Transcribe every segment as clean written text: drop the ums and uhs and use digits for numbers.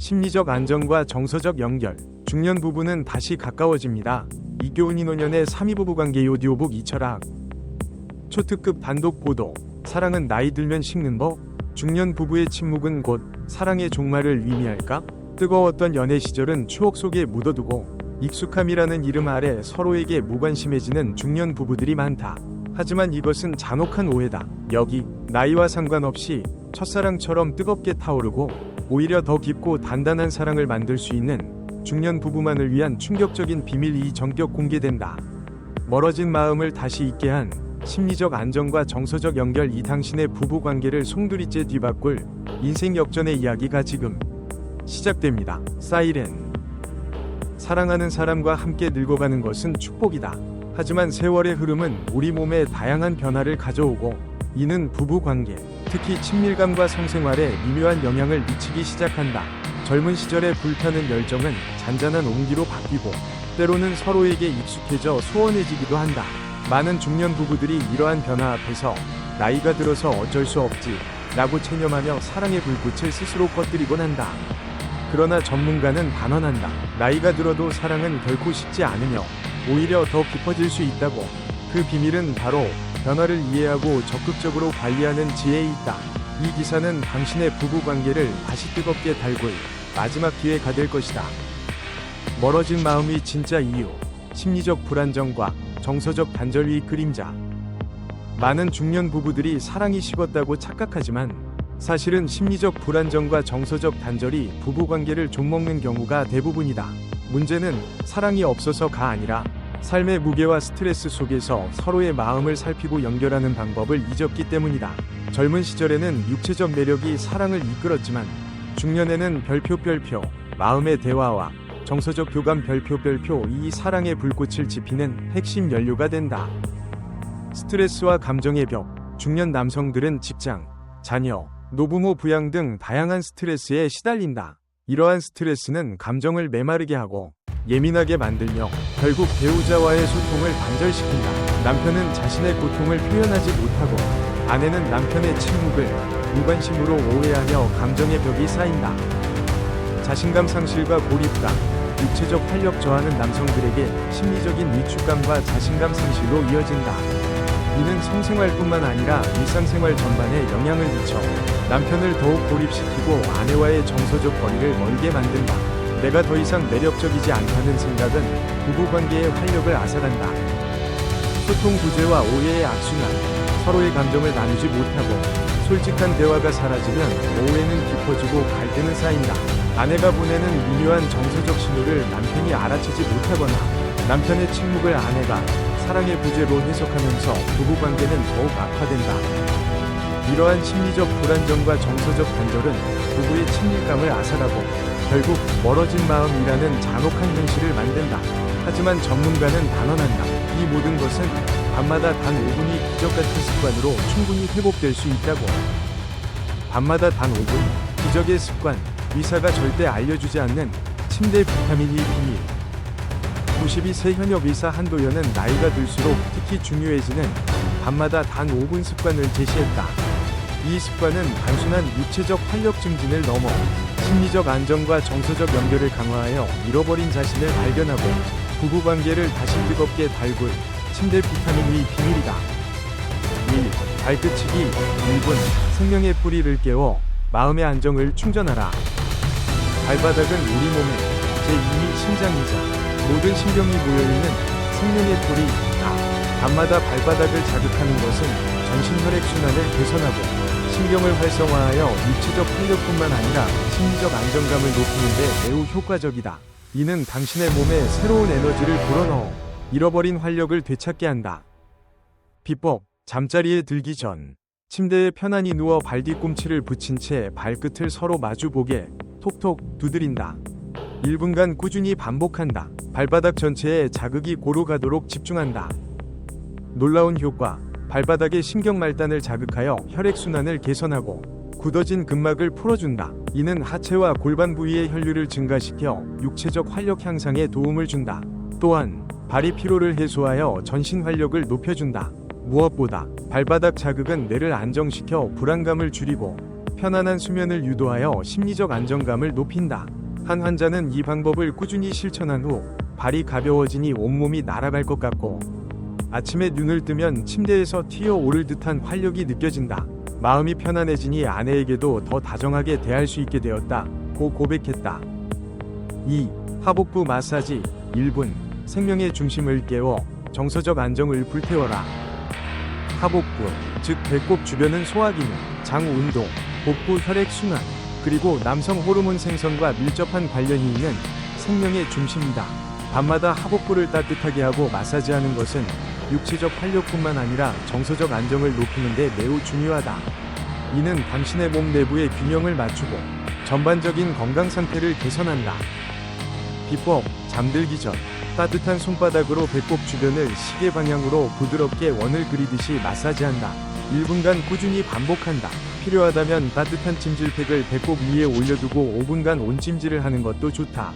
심리적 안정과 정서적 연결. 중년 부부는 다시 가까워집니다. 이교훈 이노년의 3위 부부관계 오디오북 이철학. 초특급 단독 보도. 사랑은 나이 들면 식는 법? 중년 부부의 침묵은 곧 사랑의 종말을 의미할까? 뜨거웠던 연애 시절은 추억 속에 묻어두고 익숙함이라는 이름 아래 서로에게 무관심해지는 중년 부부들이 많다. 하지만 이것은 잔혹한 오해다. 여기 나이와 상관없이 첫사랑처럼 뜨겁게 타오르고 오히려 더 깊고 단단한 사랑을 만들 수 있는 중년 부부만을 위한 충격적인 비밀이 전격 공개된다. 멀어진 마음을 다시 있게 한 심리적 안정과 정서적 연결. 이 당신의 부부 관계를 송두리째 뒤바꿀 인생 역전의 이야기가 지금 시작됩니다. 사이렌. 사랑하는 사람과 함께 늙어가는 것은 축복이다. 하지만 세월의 흐름은 우리 몸에 다양한 변화를 가져오고 이는 부부 관계, 특히 친밀감과 성생활에 미묘한 영향을 미치기 시작한다. 젊은 시절의 불타는 열정은 잔잔한 온기로 바뀌고 때로는 서로에게 익숙해져 소원해지기도 한다. 많은 중년 부부들이 이러한 변화 앞에서 나이가 들어서 어쩔 수 없지 라고 체념하며 사랑의 불꽃을 스스로 꺼뜨리곤 한다. 그러나 전문가는 단언한다. 나이가 들어도 사랑은 결코 식지 않으며 오히려 더 깊어질 수 있다고. 그 비밀은 바로 변화를 이해하고 적극적으로 관리하는 지혜에 있다. 이 기사는 당신의 부부 관계를 다시 뜨겁게 달굴 마지막 기회가 될 것이다. 멀어진 마음이 진짜 이유. 심리적 불안정과 정서적 단절의 그림자. 많은 중년 부부들이 사랑이 식었다고 착각하지만 사실은 심리적 불안정과 정서적 단절이 부부 관계를 좀먹는 경우가 대부분이다. 문제는 사랑이 없어서가 아니라 삶의 무게와 스트레스 속에서 서로의 마음을 살피고 연결하는 방법을 잊었기 때문이다. 젊은 시절에는 육체적 매력이 사랑을 이끌었지만 중년에는 별표 마음의 대화와 정서적 교감 별표 이 사랑의 불꽃을 지피는 핵심 연료가 된다. 스트레스와 감정의 벽. 중년 남성들은 직장, 자녀, 노부모 부양 등 다양한 스트레스에 시달린다. 이러한 스트레스는 감정을 메마르게 하고 예민하게 만들며 결국 배우자와의 소통을 단절시킨다. 남편은 자신의 고통을 표현하지 못하고 아내는 남편의 침묵을 무관심으로 오해하며 감정의 벽이 쌓인다. 자신감 상실과 고립감, 육체적 활력 저하는 남성들에게 심리적인 위축감과 자신감 상실로 이어진다. 이는 성생활뿐만 아니라 일상생활 전반에 영향을 미쳐 남편을 더욱 고립시키고 아내와의 정서적 거리를 멀게 만든다. 내가 더 이상 매력적이지 않다는 생각은 부부관계의 활력을 앗아간다. 소통 부재와 오해의 악순환. 서로의 감정을 나누지 못하고 솔직한 대화가 사라지면 오해는 깊어지고 갈등은 쌓인다. 아내가 보내는 미묘한 정서적 신호를 남편이 알아채지 못하거나 남편의 침묵을 아내가 사랑의 부재로 해석하면서 부부관계는 더욱 악화된다. 이러한 심리적 불안정과 정서적 단절은 부부의 친밀감을 앗아가고 결국 멀어진 마음이라는 잔혹한 현실을 만든다. 하지만 전문가는 단언한다. 이 모든 것은 밤마다 단 5분이 기적같은 습관으로 충분히 회복될 수 있다고. 밤마다 단 5분, 기적의 습관. 의사가 절대 알려주지 않는 침대 비타민이 비밀. 92세 현역 의사 한도연은 나이가 들수록 특히 중요해지는 밤마다 단 5분 습관을 제시했다. 이 습관은 단순한 육체적 활력 증진을 넘어 심리적 안정과 정서적 연결을 강화하여 잃어버린 자신을 발견하고 부부관계를 다시 뜨겁게 달굴 침대 비타민의 비밀이다. 1. 발끝치기 1분. 생명의 뿌리를 깨워 마음의 안정을 충전하라. 발바닥은 우리 몸의 제2의 심장이자 모든 신경이 모여있는 생명의 뿌리다. 밤마다 발바닥을 자극하는 것은 전신 혈액순환을 개선하고 신경을 활성화하여 육체적 활력뿐만 아니라 심리적 안정감을 높이는 데 매우 효과적이다. 이는 당신의 몸에 새로운 에너지를 불어넣어 잃어버린 활력을 되찾게 한다. 비법. 잠자리에 들기 전 침대에 편안히 누워 발 뒤꿈치를 붙인 채 발끝을 서로 마주보게 톡톡 두드린다. 1분간 꾸준히 반복한다. 발바닥 전체에 자극이 고루 가도록 집중한다. 놀라운 효과. 발바닥의 신경말단을 자극하여 혈액순환을 개선하고 굳어진 근막을 풀어준다. 이는 하체와 골반 부위의 혈류를 증가시켜 육체적 활력 향상에 도움을 준다. 또한 발이 피로를 해소하여 전신 활력을 높여준다. 무엇보다 발바닥 자극은 뇌를 안정시켜 불안감을 줄이고 편안한 수면을 유도하여 심리적 안정감을 높인다. 한 환자는 이 방법을 꾸준히 실천한 후 발이 가벼워지니 온몸이 날아갈 것 같고 아침에 눈을 뜨면 침대에서 튀어오를 듯한 활력이 느껴진다. 마음이 편안해지니 아내에게도 더 다정하게 대할 수 있게 되었다. 고 고백했다. 2. 하복부 마사지 1분. 생명의 중심을 깨워 정서적 안정을 불태워라. 하복부, 즉 배꼽 주변은 소화기능, 장 운동, 복부 혈액순환, 그리고 남성 호르몬 생성과 밀접한 관련이 있는 생명의 중심이다. 밤마다 하복부를 따뜻하게 하고 마사지하는 것은 육체적 활력뿐만 아니라 정서적 안정을 높이는 데 매우 중요하다. 이는 당신의 몸 내부의 균형을 맞추고 전반적인 건강 상태를 개선한다. 비법, 잠들기 전 따뜻한 손바닥으로 배꼽 주변을 시계 방향으로 부드럽게 원을 그리듯이 마사지한다. 1분간 꾸준히 반복한다. 필요하다면 따뜻한 찜질팩을 배꼽 위에 올려두고 5분간 온찜질을 하는 것도 좋다.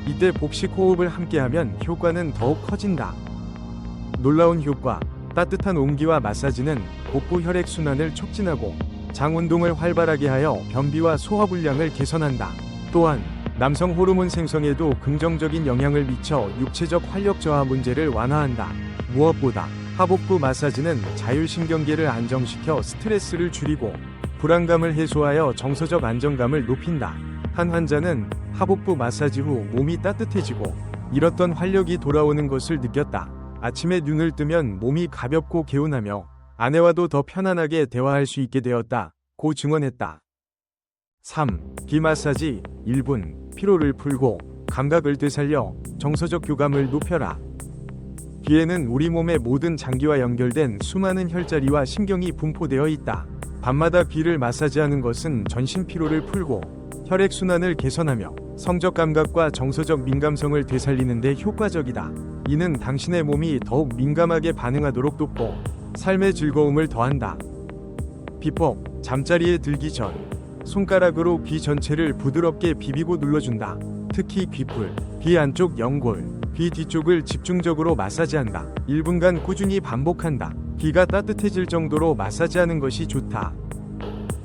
이때 복식 호흡을 함께하면 효과는 더욱 커진다. 놀라운 효과. 따뜻한 온기와 마사지는 복부 혈액순환을 촉진하고 장 운동을 활발하게 하여 변비와 소화불량을 개선한다. 또한 남성 호르몬 생성에도 긍정적인 영향을 미쳐 육체적 활력 저하 문제를 완화한다. 무엇보다 하복부 마사지는 자율신경계를 안정시켜 스트레스를 줄이고 불안감을 해소하여 정서적 안정감을 높인다. 한 환자는 하복부 마사지 후 몸이 따뜻해지고 잃었던 활력이 돌아오는 것을 느꼈다. 아침에 눈을 뜨면 몸이 가볍고 개운하며 아내와도 더 편안하게 대화할 수 있게 되었다. 고 증언했다. 3. 귀 마사지 1분. 피로를 풀고 감각을 되살려 정서적 교감을 높여라. 귀에는 우리 몸의 모든 장기와 연결된 수많은 혈자리와 신경이 분포되어 있다. 밤마다 귀를 마사지하는 것은 전신 피로를 풀고 혈액순환을 개선하며 성적 감각과 정서적 민감성을 되살리는 데 효과적이다. 이는 당신의 몸이 더욱 민감하게 반응하도록 돕고 삶의 즐거움을 더한다. 비법, 잠자리에 들기 전 손가락으로 귀 전체를 부드럽게 비비고 눌러준다. 특히 귀풀, 귀 안쪽 연골, 귀 뒤쪽을 집중적으로 마사지한다. 1분간 꾸준히 반복한다. 귀가 따뜻해질 정도로 마사지하는 것이 좋다.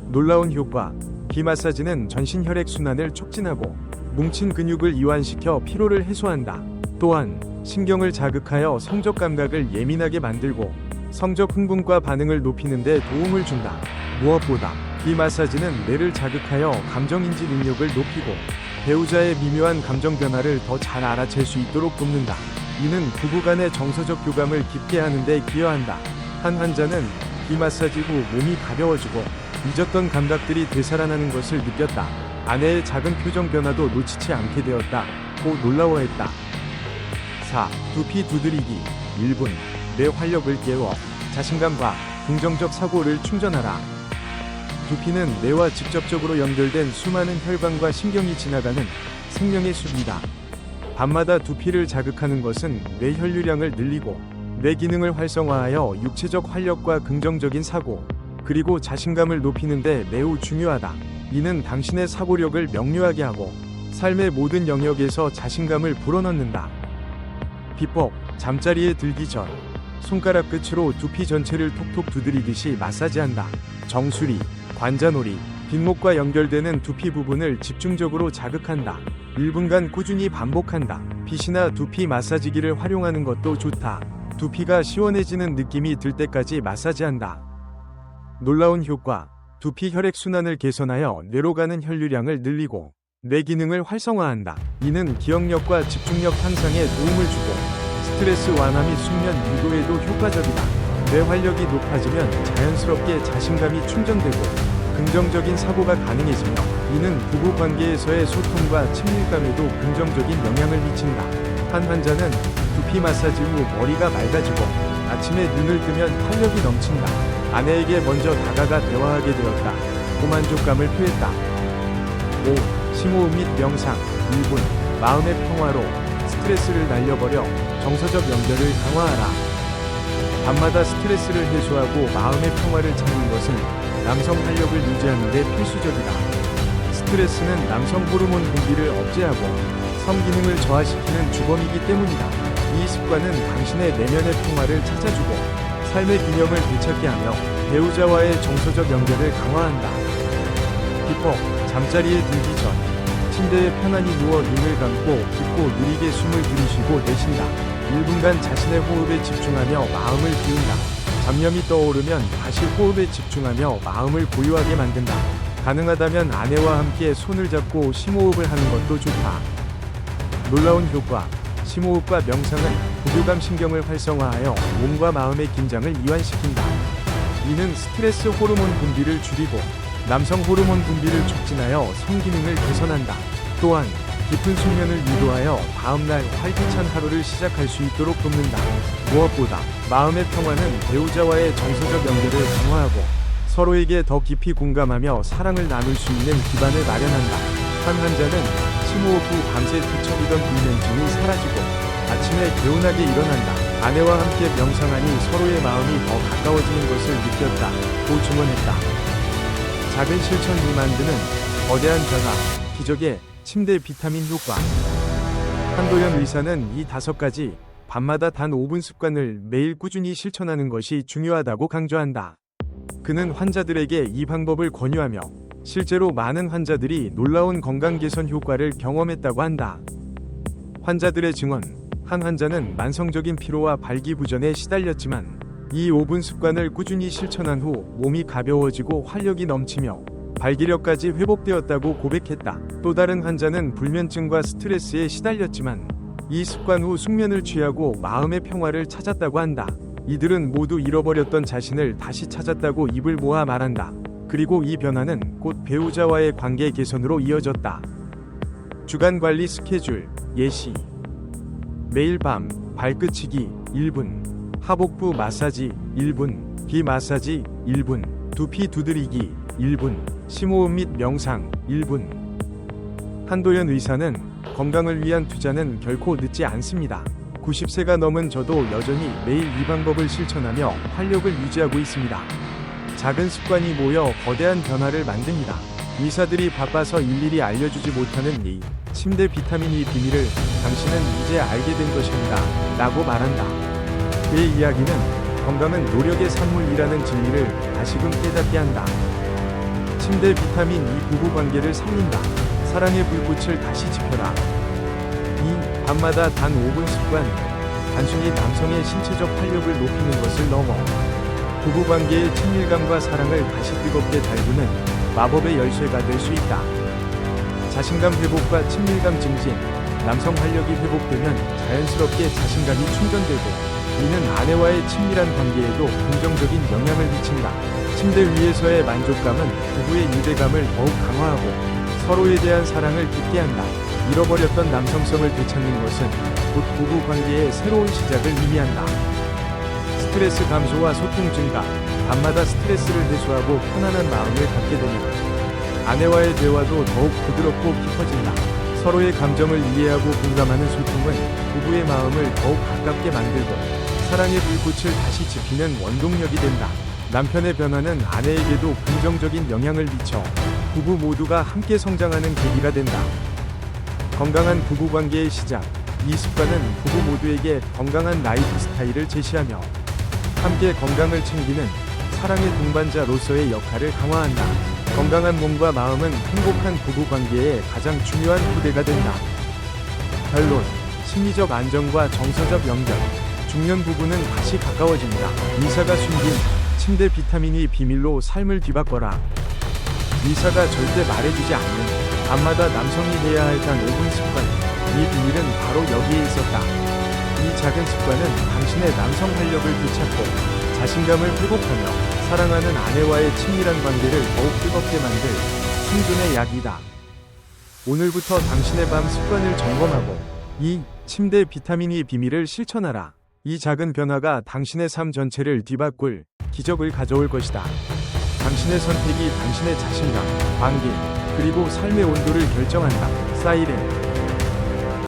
놀라운 효과. 귀 마사지는 전신 혈액순환을 촉진하고 뭉친 근육을 이완시켜 피로를 해소한다. 또한 신경을 자극하여 성적 감각을 예민하게 만들고 성적 흥분과 반응을 높이는 데 도움을 준다. 무엇보다 귀 마사지는 뇌를 자극하여 감정인지 능력을 높이고 배우자의 미묘한 감정 변화를 더 잘 알아챌 수 있도록 돕는다. 이는 부부간의 정서적 교감을 깊게 하는 데 기여한다. 한 환자는 귀 마사지 후 몸이 가벼워지고 잊었던 감각들이 되살아나는 것을 느꼈다. 아내의 작은 표정 변화도 놓치지 않게 되었다. 고 놀라워했다. 4. 두피 두드리기 1분. 뇌 활력을 깨워 자신감과 긍정적 사고를 충전하라. 두피는 뇌와 직접적으로 연결된 수많은 혈관과 신경이 지나가는 생명의 숲이다. 밤마다 두피를 자극하는 것은 뇌 혈류량을 늘리고 뇌 기능을 활성화하여 육체적 활력과 긍정적인 사고, 그리고 자신감을 높이는 데 매우 중요하다. 이는 당신의 사고력을 명료하게 하고 삶의 모든 영역에서 자신감을 불어넣는다. 비법, 잠자리에 들기 전 손가락 끝으로 두피 전체를 톡톡 두드리듯이 마사지한다. 정수리, 관자놀이, 뒷목과 연결되는 두피 부분을 집중적으로 자극한다. 1분간 꾸준히 반복한다. 빗이나 두피 마사지기를 활용하는 것도 좋다. 두피가 시원해지는 느낌이 들 때까지 마사지한다. 놀라운 효과. 두피 혈액순환을 개선하여 뇌로 가는 혈류량을 늘리고 뇌 기능을 활성화한다. 이는 기억력과 집중력 향상에 도움을 주고 스트레스 완화 및 숙면 유도에도 효과적이다. 뇌 활력이 높아지면 자연스럽게 자신감이 충전되고 긍정적인 사고가 가능해지며 이는 부부 관계에서의 소통과 친밀감에도 긍정적인 영향을 미친다. 한 환자는 두피 마사지 후 머리가 맑아지고 아침에 눈을 뜨면 활력이 넘친다. 아내에게 먼저 다가가 대화하게 되었다. 고만족감을 표했다. 5. 심호흡 및 명상 1분. 마음의 평화로 스트레스를 날려버려 정서적 연결을 강화하라. 밤마다 스트레스를 해소하고 마음의 평화를 찾는 것은 남성 활력을 유지하는 데 필수적이다. 스트레스는 남성 호르몬 분비를 억제하고 성기능을 저하시키는 주범이기 때문이다. 이 습관은 당신의 내면의 평화를 찾아주고 삶의 균형을 되찾게 하며 배우자와의 정서적 연결을 강화한다. 기뻐 잠자리에 들기 전 침대에 편안히 누워 눈을 감고 깊고 느리게 숨을 들이쉬고 내쉰다. 1분간 자신의 호흡에 집중하며 마음을 비운다. 잡념이 떠오르면 다시 호흡에 집중하며 마음을 고요하게 만든다. 가능하다면 아내와 함께 손을 잡고 심호흡을 하는 것도 좋다. 놀라운 효과. 심호흡과 명상은 부교감 신경을 활성화하여 몸과 마음의 긴장을 이완시킨다. 이는 스트레스 호르몬 분비를 줄이고 남성 호르몬 분비를 촉진하여 성기능을 개선한다. 또한 깊은 숙면을 유도하여 다음날 활기찬 하루를 시작할 수 있도록 돕는다. 무엇보다 마음의 평화는 배우자와의 정서적 연결을 강화하고 서로에게 더 깊이 공감하며 사랑을 나눌 수 있는 기반을 마련한다. 한 환자는 심호흡 후 밤새 뒤척이던 불면증이 사라지고 아침에 개운하게 일어난다. 아내와 함께 명상하니 서로의 마음이 더 가까워지는 것을 느꼈다고 증언했다. 작은 실천이 만드는 거대한 변화, 기적의 침대 비타민 효과. 한도연 의사는 이 5가지 밤마다 단 5분 습관을 매일 꾸준히 실천하는 것이 중요하다고 강조한다. 그는 환자들에게 이 방법을 권유하며 실제로 많은 환자들이 놀라운 건강 개선 효과를 경험했다고 한다. 환자들의 증언. 한 환자는 만성적인 피로와 발기부전에 시달렸지만 이 5분 습관을 꾸준히 실천한 후 몸이 가벼워지고 활력이 넘치며 발기력까지 회복되었다고 고백했다. 또 다른 환자는 불면증과 스트레스에 시달렸지만 이 습관 후 숙면을 취하고 마음의 평화를 찾았다고 한다. 이들은 모두 잃어버렸던 자신을 다시 찾았다고 입을 모아 말한다. 그리고 이 변화는 곧 배우자와의 관계 개선으로 이어졌다. 주간 관리 스케줄, 예시. 매일 밤 발끝치기 1분, 하복부 마사지 1분, 비 마사지 1분, 두피 두드리기 1분, 심호흡 및 명상 1분. 한도연 의사는 건강을 위한 투자는 결코 늦지 않습니다. 90세가 넘은 저도 여전히 매일 이 방법을 실천하며 활력을 유지하고 있습니다. 작은 습관이 모여 거대한 변화를 만듭니다. 의사들이 바빠서 일일이 알려주지 못하는 이 침대 비타민 E 비밀을 당신은 이제 알게 된 것입니다. 라고 말한다. 그의 이야기는 건강은 노력의 산물이라는 진리를 다시금 깨닫게 한다. 침대 비타민 E 부부관계를 살린다. 사랑의 불꽃을 다시 지펴라. 이 밤마다 단 5분 습관, 단순히 남성의 신체적 활력을 높이는 것을 넘어 부부관계의 친밀감과 사랑을 다시 뜨겁게 달구는 마법의 열쇠가 될 수 있다. 자신감 회복과 친밀감 증진. 남성 활력이 회복되면 자연스럽게 자신감이 충전되고 이는 아내와의 친밀한 관계에도 긍정적인 영향을 미친다. 침대 위에서의 만족감은 부부의 유대감을 더욱 강화하고 서로에 대한 사랑을 깊게 한다. 잃어버렸던 남성성을 되찾는 것은 곧 부부 관계의 새로운 시작을 의미한다. 스트레스 감소와 소통 증가. 밤마다 스트레스를 해소하고 편안한 마음을 갖게 되면 아내와의 대화도 더욱 부드럽고 깊어진다. 서로의 감정을 이해하고 공감하는 소통은 부부의 마음을 더욱 가깝게 만들고 사랑의 불꽃을 다시 지피는 원동력이 된다. 남편의 변화는 아내에게도 긍정적인 영향을 미쳐 부부 모두가 함께 성장하는 계기가 된다. 건강한 부부관계의 시작. 이 습관은 부부 모두에게 건강한 라이프 스타일을 제시하며 함께 건강을 챙기는 사랑의 동반자로서의 역할을 강화한다. 건강한 몸과 마음은 행복한 부부관계의 가장 중요한 토대가 된다. 결론. 심리적 안정과 정서적 연결. 중년 부부는 다시 가까워집니다. 의사가 숨긴 침대 비타민이 비밀로 삶을 뒤바꿔라. 의사가 절대 말해주지 않는 밤마다 남성이 해야 할 단 5분 습관. 이 비밀은 바로 여기에 있었다. 이 작은 습관은 당신의 남성 활력을 되찾고 자신감을 회복하며 사랑하는 아내와의 친밀한 관계를 더욱 뜨겁게 만들 생존의 약이다. 오늘부터 당신의 밤 습관을 점검하고 이 침대 비타민이 비밀을 실천하라. 이 작은 변화가 당신의 삶 전체를 뒤바꿀 기적을 가져올 것이다. 당신의 선택이 당신의 자신감, 관계, 그리고 삶의 온도를 결정한다. 사이렌